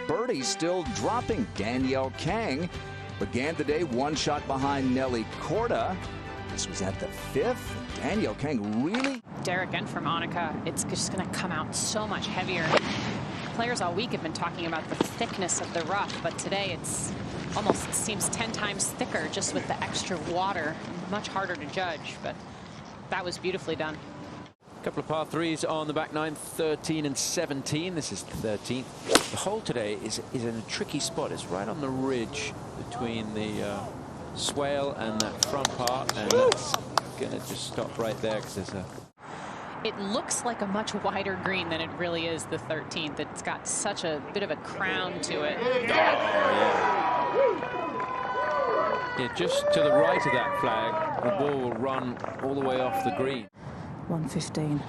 birdies still dropping. Danielle Kang began the day one shot behind Nelly Korda. This was at the 5th. Danielle Kang really. Derek and for Monica, it's just going to come out so much heavier. Players all week have been talking about the thickness of the rough, but today it's almost seems 10 times thicker just with the extra water. Much harder to judge, but that was beautifully done. A couple of par threes on the back nine, 13 and 17. This is the 13th. The hole today is in a tricky spot. It's right on the ridge between the swale and that front part, and that's going to just stop right there because there's a. It looks like a much wider green than it really is, the 13th. It's got such a bit of a crown to it. Oh, yeah, just to the right of that flag, the ball will run all the way off the green. 115.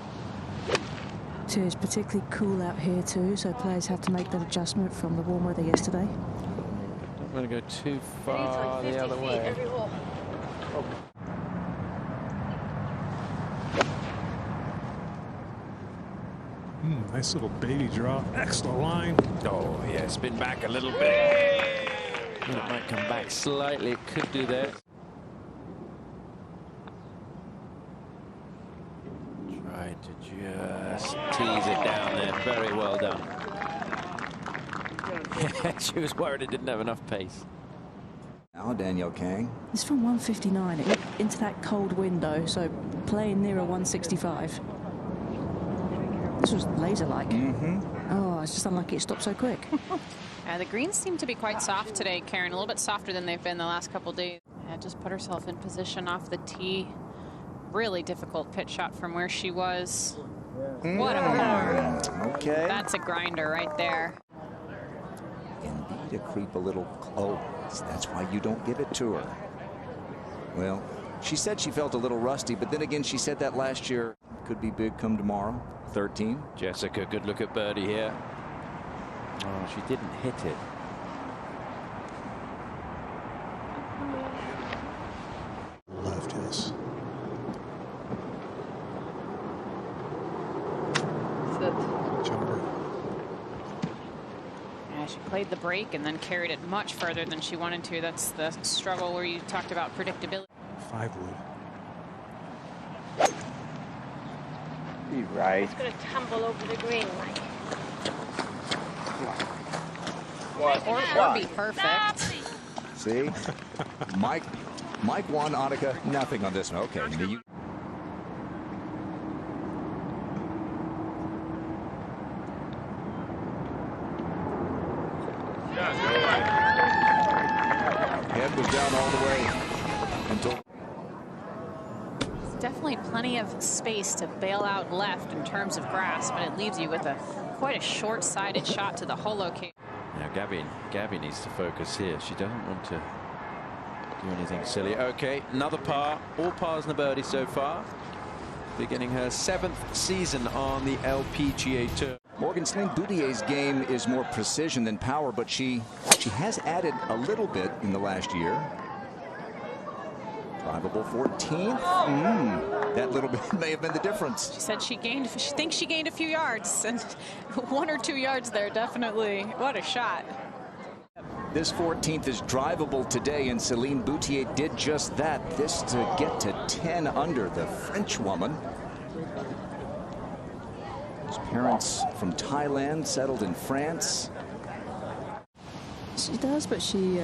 It's particularly cool out here too, so players have to make that adjustment from the warm weather yesterday. Don't want to go too far the other way. Nice little baby drop. Excellent line. Oh, yeah, spin back a little bit. It might come back slightly. It could do that. Tried to just tease it down there. Very well done. She was worried it didn't have enough pace. Now Danielle Kang. It's from 159 into that cold window, so playing near a 165. This was laser-like. Oh, it's just unlucky it stopped so quick. The greens seem to be quite soft today, Karen. A little bit softer than they've been the last couple days. Just put herself in position off the tee. Really difficult pitch shot from where she was. What a par. Okay. That's a grinder right there. Indeed, to creep a little. Oh, that's why you don't give it to her. Well, she said she felt a little rusty, but then again, she said that last year. Could be big come tomorrow. 13. Jessica, good look at birdie here. Oh, she didn't hit it. Left, yes. Jumper. Yeah, she played the break and then carried it much further than she wanted to. That's the struggle where you talked about predictability. 5 wood. Be right. It's going to tumble over the green. Or be perfect. See? Mike won, Annika. Nothing on this one. Okay. Head was down all the way until. Definitely plenty of space to bail out left in terms of grass, but it leaves you with quite a short-sided shot to the hole location. Now Gabby needs to focus here. She doesn't want to do anything silly. Okay, another par. All pars and a birdie so far. Beginning her 7th season on the LPGA Tour. Morgan Celine Boutier's game is more precision than power, but she has added a little bit in the last year. Drivable 14th. That little bit may have been the difference. She said she thinks she gained a few yards, and 1 or 2 yards there, definitely. What a shot. This 14th is drivable today, and Celine Boutier did just that. This to get to 10 under. The French woman. His parents from Thailand, settled in France. She does, but she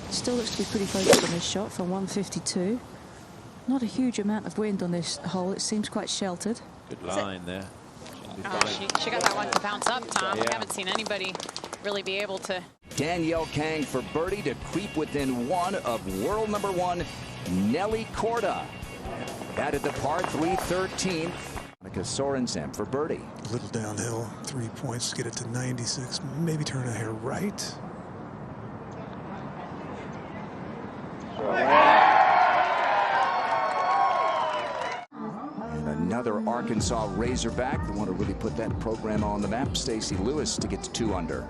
still looks to be pretty focused on this shot from 152. Not a huge amount of wind on this hole. It seems quite sheltered. Good line there. She got that one to bounce up, Tom. Yeah. We haven't seen anybody really be able to. Danielle Kang for birdie to creep within 1 of world #1 Nelly Korda. Batted the par 3 13th. Monica Sorensen for birdie. A little downhill. 3 points to get it to 96. Maybe turn a hair right. Another Arkansas Razorback, the one to really put that program on the map, Stacey Lewis, to get to 2 under.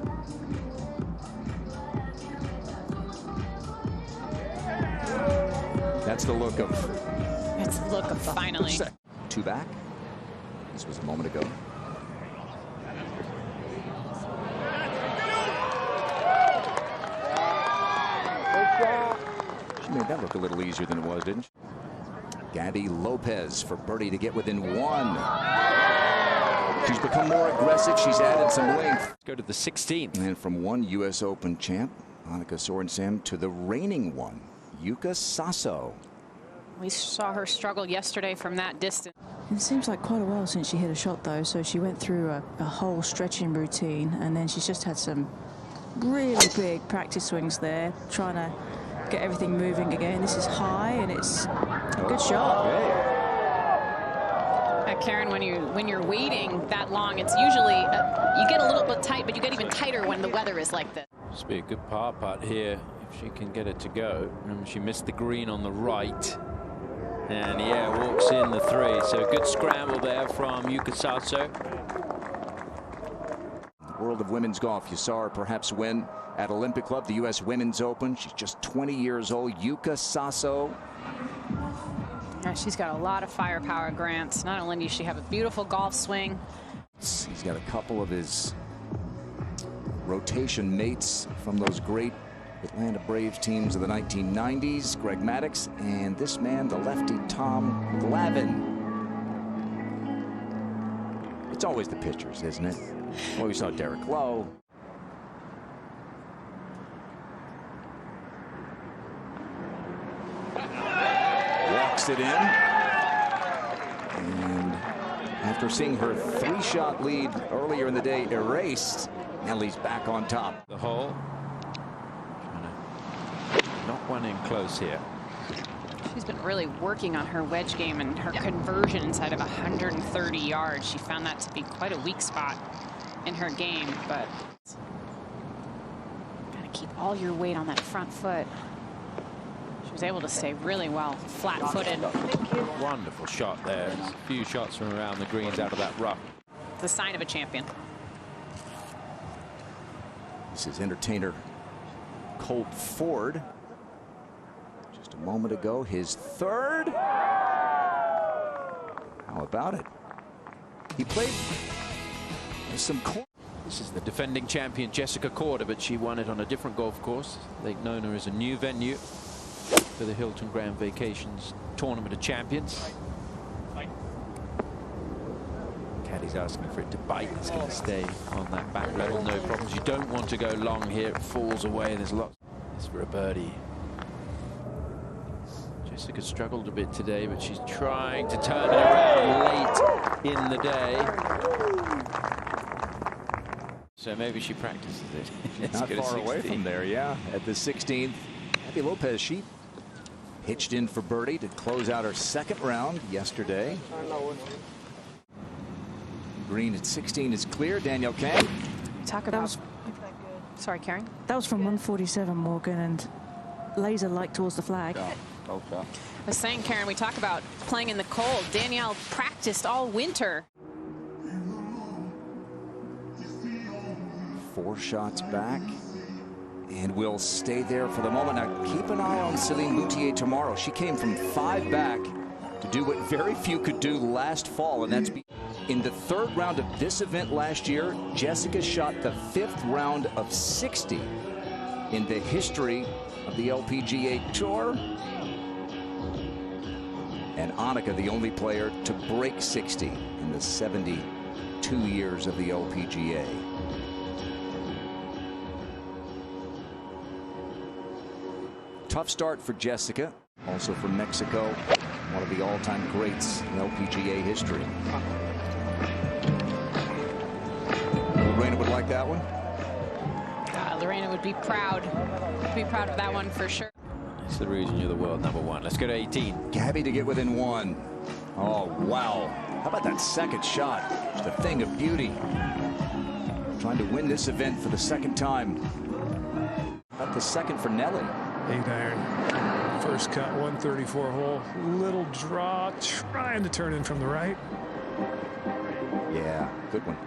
That's the look of. It's the look of finally. 2 back. This was a moment ago. made that look a little easier than it was, didn't she? Gabby Lopez for birdie to get within 1. She's become more aggressive. She's added some length. Let's go to the 16th. And from one U.S. Open champ, Annika Sorenstam, to the reigning one, Yuka Saso. We saw her struggle yesterday from that distance. It seems like quite a while since she hit a shot, though, so she went through a whole stretching routine, and then she's just had some really big practice swings there, trying to get everything moving again. This is high, and it's a good shot. Karen, when you're waiting that long, it's usually you get a little bit tight, but you get even tighter when the weather is like this. This will be a good par putt here if she can get it to go. Remember, she missed the green on the right. And yeah, walks in the 3. So good scramble there from Yuka Saso. The world of women's golf, you saw her perhaps win at Olympic Club, the U.S. Women's Open. She's just 20 years old. Yuka Saso. Yeah, she's got a lot of firepower, Grant. Not only does she have a beautiful golf swing. He's got a couple of his rotation mates from those great Atlanta Braves teams of the 1990s, Greg Maddux, and this man, the lefty Tom Glavine. It's always the pitchers, isn't it? Well, we saw Derek Lowe. Walks it in. And after seeing her 3-shot lead earlier in the day erased, Nellie's back on top. The hole. Not one in close here. She's been really working on her wedge game and her conversion inside of 130 yards. She found that to be quite a weak spot in her game, but gotta keep all your weight on that front foot. She was able to stay really well flat-footed. Wonderful shot there. There's a few shots from around the greens out of that rough. It's a sign of a champion. This is entertainer Colt Ford. Just a moment ago, his 3rd. How about it? He played some. This is the defending champion Jessica Korda, but she won it on a different golf course. Lake Nona is a new venue for the Hilton Grand Vacations Tournament of Champions. Caddy's asking for it to bite. It's going to stay on that back level. No problems. You don't want to go long here. It falls away. There's lots. It's for a birdie. Jessica struggled a bit today, but she's trying to turn it around late in the day. So maybe she practices it. Not far away from there, yeah. At the 16th, Gabby Lopez, she hitched in for birdie to close out her 2nd round yesterday. Green at 16 is clear. Danielle Kang. Talk about. Sorry, Karen. That was from 147, Morgan, and laser light towards the flag. Oh, I was saying, Karen, we talk about playing in the cold. Danielle practiced all winter. 4 shots back, and will stay there for the moment. Now keep an eye on Celine Moutier tomorrow. She came from 5 back to do what very few could do last fall, and that's in the 3rd round of this event last year. Jessica shot the 5th round of 60 in the history of the LPGA Tour, and Annika, the only player to break 60 in the 72 years of the LPGA. Tough start for Jessica, also from Mexico, one of the all-time greats in LPGA history. Lorena would like that one. Lorena would be proud. Be proud of that one for sure. That's the reason you're the world #1. Let's go to 18. Gabby to get within 1. Oh, wow. How about that 2nd shot? Just a thing of beauty. Trying to win this event for the 2nd time. About the 2nd for Nellie. 8-iron. First cut, 134 hole. Little draw, trying to turn in from the right. Yeah, good one.